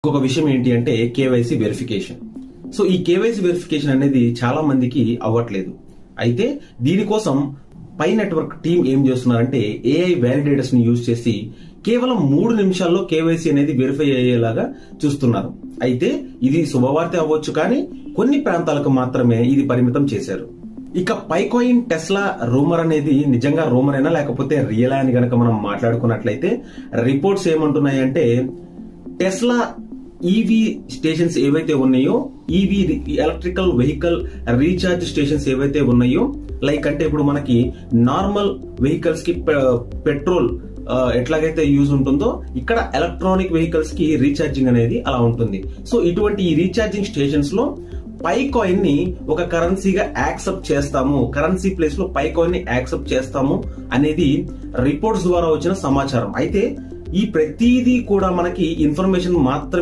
ఇంకొక విషయం ఏంటి అంటే కేవైసీ వెరిఫికేషన్. సో ఈ కేవైసీ వెరిఫికేషన్ అనేది చాలా మందికి అవ్వట్లేదు. అయితే దీనికోసం పై నెట్వర్క్ టీం ఏం చేస్తున్నారంటే ఏఐ వ్యాలిడేటర్స్ ని యూజ్ చేసి కేవలం 3 నిమిషాల్లో కేవైసీ అనేది వెరిఫై అయ్యేలాగా చూస్తున్నారు. అయితే ఇది శుభవార్త అవ్వచ్చు, కానీ కొన్ని ప్రాంతాలకు మాత్రమే ఇది పరిమితం చేశారు. ఇక పైకాయిన్ టెస్లా రూమర్ అనేది నిజంగా రూమరేనా లేకపోతే రియల్ అని గనక మనం మాట్లాడుకున్నట్లయితే రిపోర్ట్స్ ఏమంటున్నాయంటే టెస్లా ఈవీ స్టేషన్స్ ఏవైతే ఉన్నాయో, EV electrical vehicle recharge stations ఏవైతే ఉన్నాయో, లైక్ అంటే ఇప్పుడు మనకి నార్మల్ వెహికల్స్ కి పెట్రోల్ ఎట్లాగైతే యూజ్ ఉంటుందో ఇక్కడ ఎలక్ట్రానిక్ వెహికల్స్ కి రీఛార్జింగ్ అనేది అలా ఉంటుంది. సో ఇటువంటి ఈ రీఛార్జింగ్ స్టేషన్స్ లో పై కాయిన్ ని ఒక కరెన్సీగా యాక్సెప్ట్ చేస్తాము, కరెన్సీ ప్లేస్ లో పై కాయిన్ ని యాక్సెప్ట్ చేస్తాము అనేది రిపోర్ట్స్ ద్వారా వచ్చిన సమాచారం. అయితే ఈ ప్రతిదీ కూడా మనకి ఇన్ఫర్మేషన్ మాత్రమే